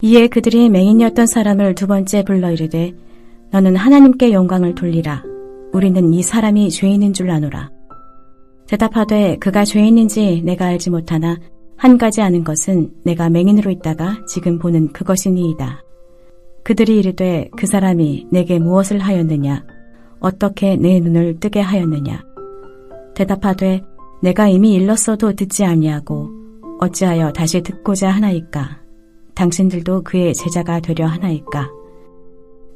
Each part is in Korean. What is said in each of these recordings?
이에 그들이 맹인이었던 사람을 두 번째 불러 이르되 너는 하나님께 영광을 돌리라. 우리는 이 사람이 죄인인 줄 아노라. 대답하되 그가 죄인인지 내가 알지 못하나 한 가지 아는 것은 내가 맹인으로 있다가 지금 보는 그것이니이다. 그들이 이르되 그 사람이 내게 무엇을 하였느냐? 어떻게 내 눈을 뜨게 하였느냐? 대답하되 내가 이미 일렀어도 듣지 아니하고 어찌하여 다시 듣고자 하나이까? 당신들도 그의 제자가 되려 하나이까?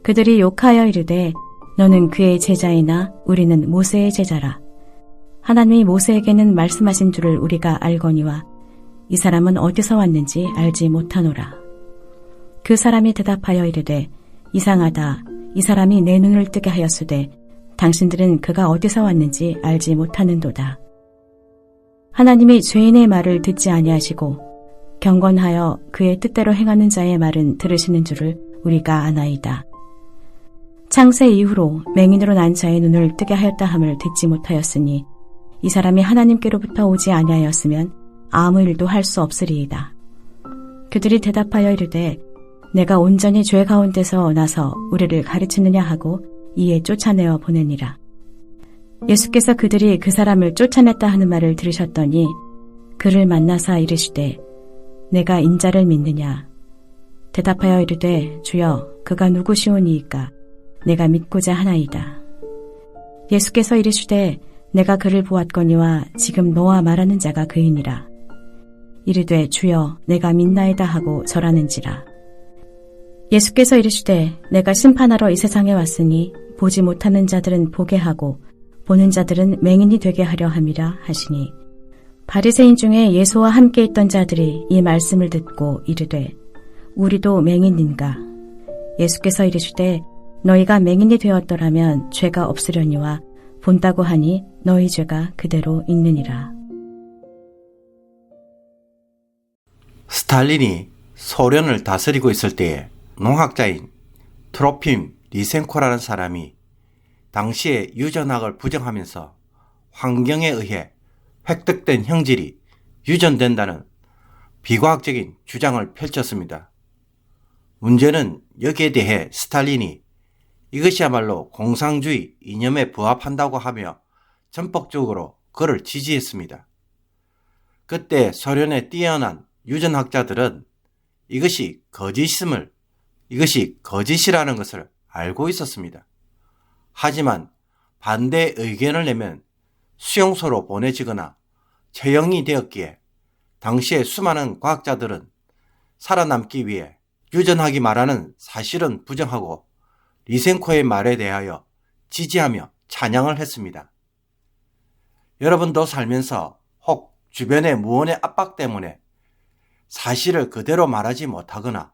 그들이 욕하여 이르되 너는 그의 제자이나 우리는 모세의 제자라. 하나님이 모세에게는 말씀하신 줄을 우리가 알거니와 이 사람은 어디서 왔는지 알지 못하노라. 그 사람이 대답하여 이르되 이상하다. 이 사람이 내 눈을 뜨게 하였으되 당신들은 그가 어디서 왔는지 알지 못하는도다. 하나님이 죄인의 말을 듣지 아니하시고 경건하여 그의 뜻대로 행하는 자의 말은 들으시는 줄을 우리가 아나이다. 창세 이후로 맹인으로 난 자의 눈을 뜨게 하였다 함을 듣지 못하였으니 이 사람이 하나님께로부터 오지 아니하였으면 아무 일도 할 수 없으리이다. 그들이 대답하여 이르되 내가 온전히 죄 가운데서 나서 우리를 가르치느냐 하고 이에 쫓아내어 보내니라. 예수께서 그들이 그 사람을 쫓아냈다 하는 말을 들으셨더니 그를 만나사 이르시되 내가 인자를 믿느냐? 대답하여 이르되 주여 그가 누구시오니이까? 내가 믿고자 하나이다. 예수께서 이르시되 내가 그를 보았거니와 지금 너와 말하는 자가 그이니라. 이르되 주여 내가 믿나이다 하고 절하는지라. 예수께서 이르시되 내가 심판하러 이 세상에 왔으니 보지 못하는 자들은 보게 하고 보는 자들은 맹인이 되게 하려 함이라 하시니 바리새인 중에 예수와 함께 있던 자들이 이 말씀을 듣고 이르되 우리도 맹인인가? 예수께서 이르시되 너희가 맹인이 되었더라면 죄가 없으려니와 본다고 하니 너희 죄가 그대로 있느니라. 스탈린이 소련을 다스리고 있을 때에 농학자인 트로핌 리센코라는 사람이 당시의 유전학을 부정하면서 환경에 의해 획득된 형질이 유전된다는 비과학적인 주장을 펼쳤습니다. 문제는 여기에 대해 스탈린이 이것이야말로 공산주의 이념에 부합한다고 하며 전폭적으로 그를 지지했습니다. 그때 소련의 뛰어난 유전학자들은 이것이 거짓이라는 것을 알고 있었습니다. 하지만 반대 의견을 내면 수용소로 보내지거나 처형이 되었기에 당시의 수많은 과학자들은 살아남기 위해 유전학이 말하는 사실은 부정하고 리센코의 말에 대하여 지지하며 찬양을 했습니다. 여러분도 살면서 혹 주변의 무언의 압박 때문에 사실을 그대로 말하지 못하거나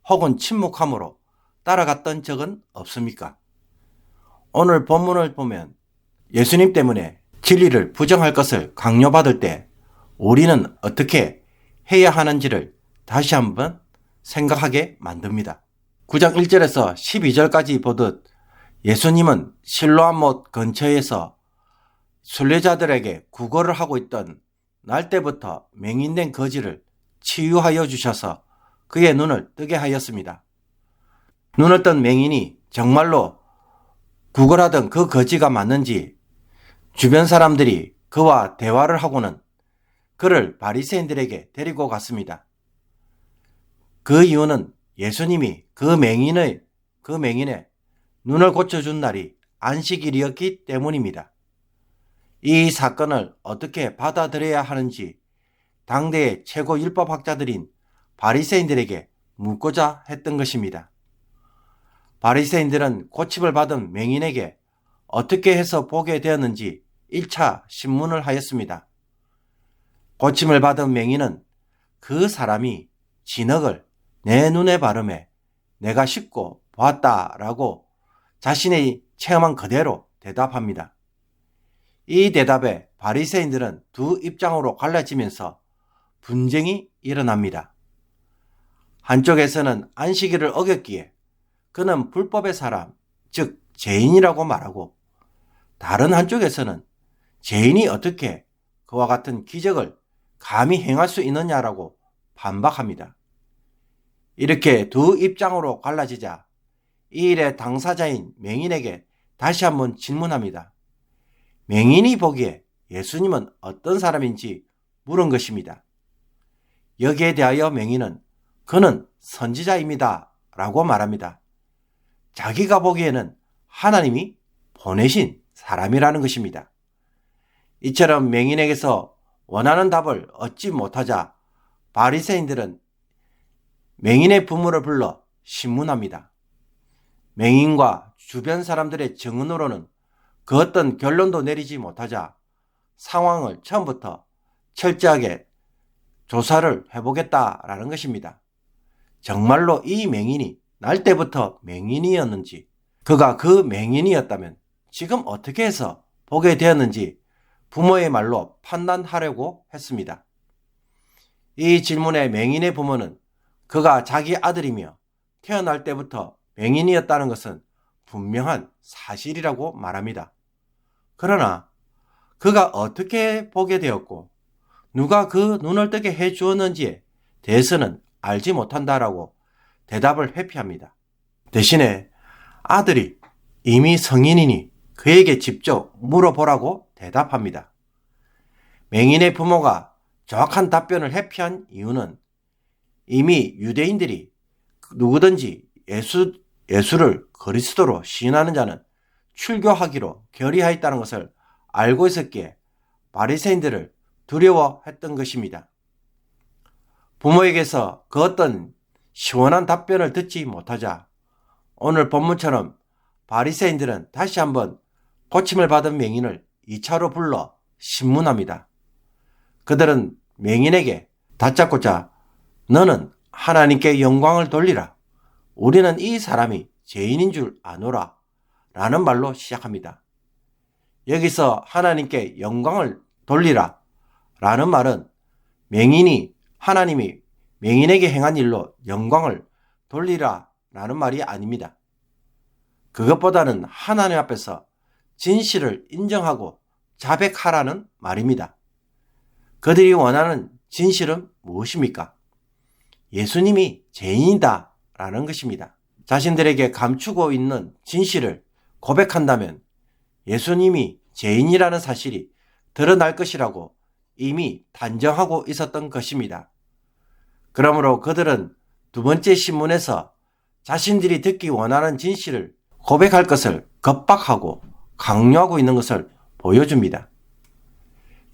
혹은 침묵함으로 따라갔던 적은 없습니까? 오늘 본문을 보면 예수님 때문에 진리를 부정할 것을 강요받을 때 우리는 어떻게 해야 하는지를 다시 한번 생각하게 만듭니다. 9장 1절에서 12절까지 보듯 예수님은 실로암 못 근처에서 순례자들에게 구걸을 하고 있던 날 때부터 맹인된 거지를 치유하여 주셔서 그의 눈을 뜨게 하였습니다. 눈을 뜬 맹인이 정말로 구걸하던 그 거지가 맞는지 주변 사람들이 그와 대화를 하고는 그를 바리새인들에게 데리고 갔습니다. 그 이유는 예수님이 그 맹인의 눈을 고쳐준 날이 안식일이었기 때문입니다. 이 사건을 어떻게 받아들여야 하는지 당대의 최고 율법학자들인 바리새인들에게 묻고자 했던 것입니다. 바리새인들은 고침을 받은 맹인에게 어떻게 해서 보게 되었는지 1차 신문을 하였습니다. 고침을 받은 맹인은 그 사람이 진흙을 내 눈에 바르매 내가 씻고 보았다라고 자신의 체험한 그대로 대답합니다. 이 대답에 바리새인들은 두 입장으로 갈라지면서 분쟁이 일어납니다. 한쪽에서는 안식일을 어겼기에 그는 불법의 사람, 즉 죄인이라고 말하고, 다른 한쪽에서는 죄인이 어떻게 그와 같은 기적을 감히 행할 수 있느냐라고 반박합니다. 이렇게 두 입장으로 갈라지자 이 일의 당사자인 맹인에게 다시 한번 질문합니다. 맹인이 보기에 예수님은 어떤 사람인지 물은 것입니다. 여기에 대하여 맹인은 그는 선지자입니다 라고 말합니다. 자기가 보기에는 하나님이 보내신 사람이라는 것입니다. 이처럼 맹인에게서 원하는 답을 얻지 못하자 바리새인들은 맹인의 부모를 불러 신문합니다. 맹인과 주변 사람들의 증언으로는 그 어떤 결론도 내리지 못하자 상황을 처음부터 철저하게 조사를 해보겠다라는 것입니다. 정말로 이 맹인이 날 때부터 맹인이었는지, 그가 그 맹인이었다면 지금 어떻게 해서 보게 되었는지 부모의 말로 판단하려고 했습니다. 이 질문에 맹인의 부모는 그가 자기 아들이며 태어날 때부터 맹인이었다는 것은 분명한 사실이라고 말합니다. 그러나 그가 어떻게 보게 되었고 누가 그 눈을 뜨게 해 주었는지에 대해서는 알지 못한다라고 대답을 회피합니다. 대신에 아들이 이미 성인이니 그에게 직접 물어보라고 대답합니다. 맹인의 부모가 정확한 답변을 회피한 이유는 이미 유대인들이 누구든지 예수를 그리스도로 시인하는 자는 출교하기로 결의하였다는 것을 알고 있었기에 바리새인들을 두려워했던 것입니다. 부모에게서 그 어떤 시원한 답변을 듣지 못하자 오늘 본문처럼 바리새인들은 다시 한번 고침을 받은 맹인을 2차로 불러 신문합니다. 그들은 맹인에게 다짜고짜 너는 하나님께 영광을 돌리라. 우리는 이 사람이 죄인인 줄 아노라. 라는 말로 시작합니다. 여기서 하나님께 영광을 돌리라. 라는 말은 하나님이 맹인에게 행한 일로 영광을 돌리라. 라는 말이 아닙니다. 그것보다는 하나님 앞에서 진실을 인정하고 자백하라는 말입니다. 그들이 원하는 진실은 무엇입니까? 예수님이 죄인이다 라는 것입니다. 자신들에게 감추고 있는 진실을 고백한다면 예수님이 죄인이라는 사실이 드러날 것이라고 이미 단정하고 있었던 것입니다. 그러므로 그들은 두 번째 신문에서 자신들이 듣기 원하는 진실을 고백할 것을 겁박하고 강요하고 있는 것을 보여줍니다.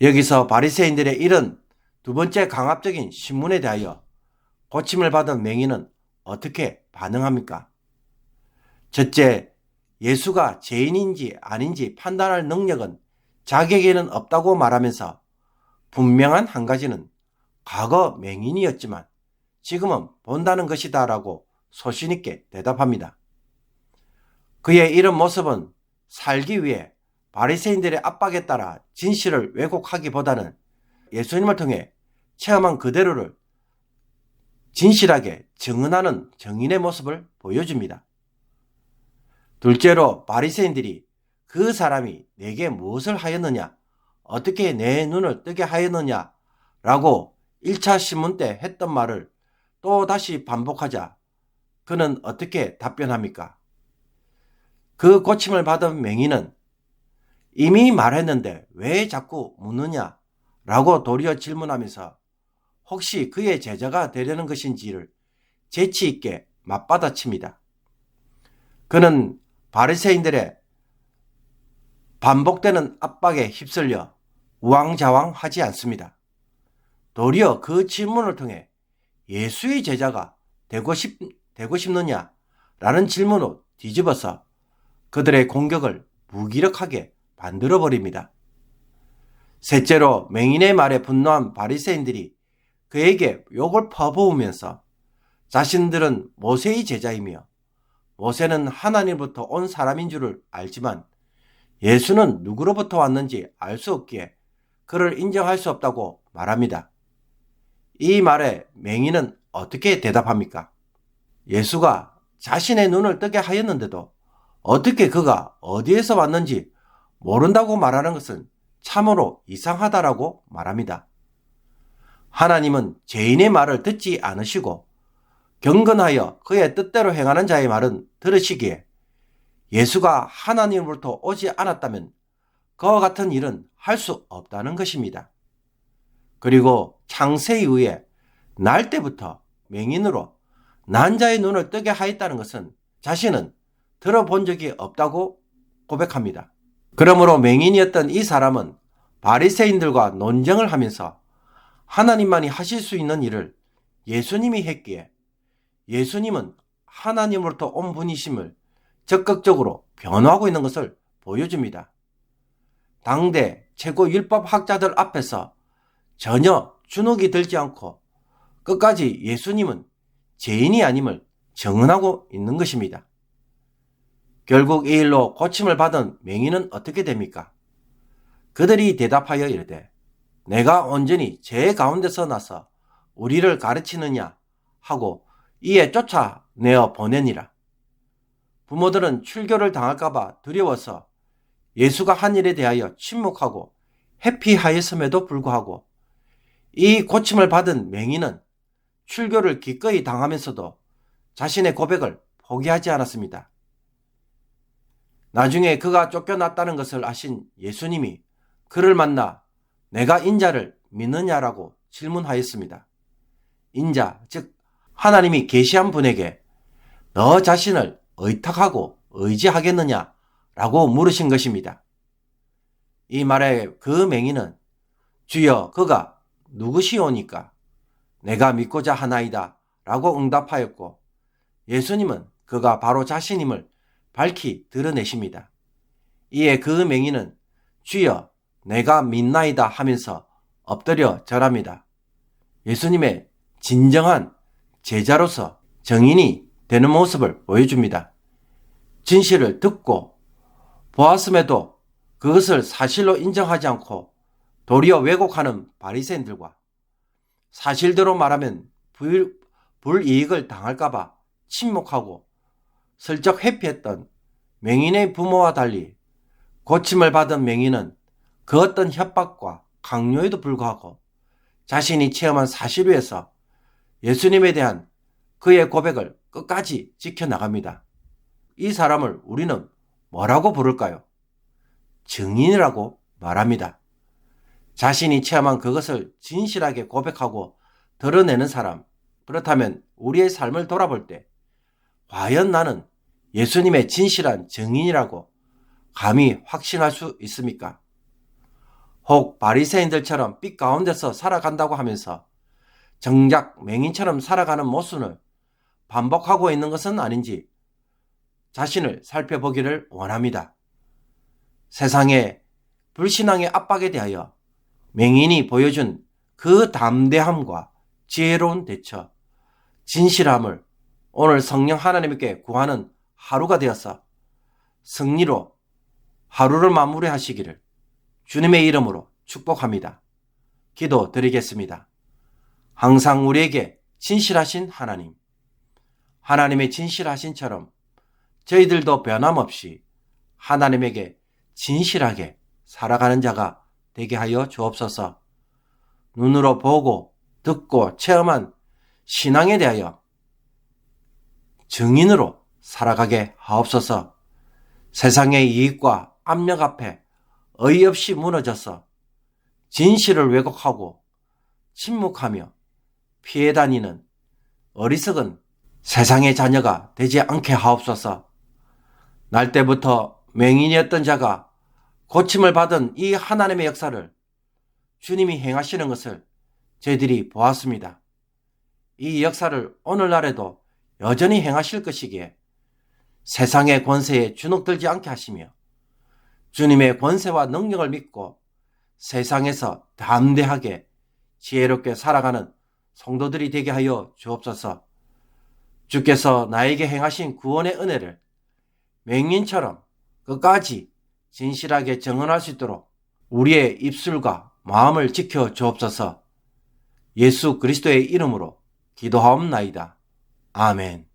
여기서 바리새인들의 이런 두 번째 강압적인 신문에 대하여 고침을 받은 맹인은 어떻게 반응합니까? 첫째, 예수가 죄인인지 아닌지 판단할 능력은 자기에게는 없다고 말하면서 분명한 한 가지는 과거 맹인이었지만 지금은 본다는 것이다 라고 소신있게 대답합니다. 그의 이런 모습은 살기 위해 바리새인들의 압박에 따라 진실을 왜곡하기보다는 예수님을 통해 체험한 그대로를 진실하게 증언하는 정인의 모습을 보여줍니다. 둘째로 바리새인들이 그 사람이 내게 무엇을 하였느냐, 어떻게 내 눈을 뜨게 하였느냐 라고 1차 신문 때 했던 말을 또 다시 반복하자 그는 어떻게 답변합니까? 그 고침을 받은 맹인은 이미 말했는데 왜 자꾸 묻느냐 라고 도리어 질문하면서 혹시 그의 제자가 되려는 것인지를 재치 있게 맞받아칩니다. 그는 바리새인들의 반복되는 압박에 휩쓸려 우왕좌왕하지 않습니다. 도리어 그 질문을 통해 예수의 제자가 되고 싶느냐 라는 질문으로 뒤집어서 그들의 공격을 무기력하게 만들어버립니다. 셋째로 맹인의 말에 분노한 바리새인들이 그에게 욕을 퍼부으면서 자신들은 모세의 제자이며 모세는 하나님부터 온 사람인 줄을 알지만 예수는 누구로부터 왔는지 알 수 없기에 그를 인정할 수 없다고 말합니다. 이 말에 맹인은 어떻게 대답합니까? 예수가 자신의 눈을 뜨게 하였는데도 어떻게 그가 어디에서 왔는지 모른다고 말하는 것은 참으로 이상하다라고 말합니다. 하나님은 죄인의 말을 듣지 않으시고 경건하여 그의 뜻대로 행하는 자의 말은 들으시기에 예수가 하나님으로부터 오지 않았다면 그와 같은 일은 할 수 없다는 것입니다. 그리고 창세 이후에 날 때부터 맹인으로 난 자의 눈을 뜨게 하였다는 것은 자신은 들어본 적이 없다고 고백합니다. 그러므로 맹인이었던 이 사람은 바리새인들과 논쟁을 하면서 하나님만이 하실 수 있는 일을 예수님이 했기에 예수님은 하나님으로부터 온 분이심을 적극적으로 변호하고 있는 것을 보여줍니다. 당대 최고 율법학자들 앞에서 전혀 주눅이 들지 않고 끝까지 예수님은 죄인이 아님을 증언하고 있는 것입니다. 결국 이 일로 고침을 받은 맹인은 어떻게 됩니까? 그들이 대답하여 이르되 내가 온전히 죄 가운데서 나서 우리를 가르치느냐 하고 이에 쫓아내어 보내니라. 부모들은 출교를 당할까봐 두려워서 예수가 한 일에 대하여 침묵하고 회피하였음에도 불구하고 이 고침을 받은 맹인은 출교를 기꺼이 당하면서도 자신의 고백을 포기하지 않았습니다. 나중에 그가 쫓겨났다는 것을 아신 예수님이 그를 만나 내가 인자를 믿느냐라고 질문하였습니다. 인자, 즉 하나님이 계시한 분에게 너 자신을 의탁하고 의지하겠느냐라고 물으신 것입니다. 이 말에 그 맹인은 주여 그가 누구시오니까 내가 믿고자 하나이다 라고 응답하였고 예수님은 그가 바로 자신임을 밝히 드러내십니다. 이에 그 맹인은 주여 내가 믿나이다 하면서 엎드려 절합니다. 예수님의 진정한 제자로서 정인이 되는 모습을 보여줍니다. 진실을 듣고 보았음에도 그것을 사실로 인정하지 않고 도리어 왜곡하는 바리새인들과 사실대로 말하면 불이익을 당할까봐 침묵하고 슬쩍 회피했던 맹인의 부모와 달리 고침을 받은 맹인은 그 어떤 협박과 강요에도 불구하고 자신이 체험한 사실 위에서 예수님에 대한 그의 고백을 끝까지 지켜나갑니다. 이 사람을 우리는 뭐라고 부를까요? 증인이라고 말합니다. 자신이 체험한 그것을 진실하게 고백하고 드러내는 사람. 그렇다면 우리의 삶을 돌아볼 때 과연 나는 예수님의 진실한 증인이라고 감히 확신할 수 있습니까? 혹 바리새인들처럼 빛 가운데서 살아간다고 하면서 정작 맹인처럼 살아가는 모순을 반복하고 있는 것은 아닌지 자신을 살펴보기를 원합니다. 세상의 불신앙의 압박에 대하여 맹인이 보여준 그 담대함과 지혜로운 대처, 진실함을 오늘 성령 하나님께 구하는 하루가 되어서 승리로 하루를 마무리하시기를 주님의 이름으로 축복합니다. 기도 드리겠습니다. 항상 우리에게 진실하신 하나님, 하나님의 진실하신처럼 저희들도 변함없이 하나님에게 진실하게 살아가는 자가 되게 하여 주옵소서. 눈으로 보고 듣고 체험한 신앙에 대하여 증인으로 살아가게 하옵소서. 세상의 이익과 압력 앞에 어이없이 무너져서 진실을 왜곡하고 침묵하며 피해 다니는 어리석은 세상의 자녀가 되지 않게 하옵소서. 날 때부터 맹인이었던 자가 고침을 받은 이 하나님의 역사를 주님이 행하시는 것을 저희들이 보았습니다. 이 역사를 오늘날에도 여전히 행하실 것이기에 세상의 권세에 주눅들지 않게 하시며 주님의 권세와 능력을 믿고 세상에서 담대하게 지혜롭게 살아가는 성도들이 되게 하여 주옵소서. 주께서 나에게 행하신 구원의 은혜를 맹인처럼 끝까지 진실하게 증언할 수 있도록 우리의 입술과 마음을 지켜 주옵소서. 예수 그리스도의 이름으로 기도하옵나이다. 아멘.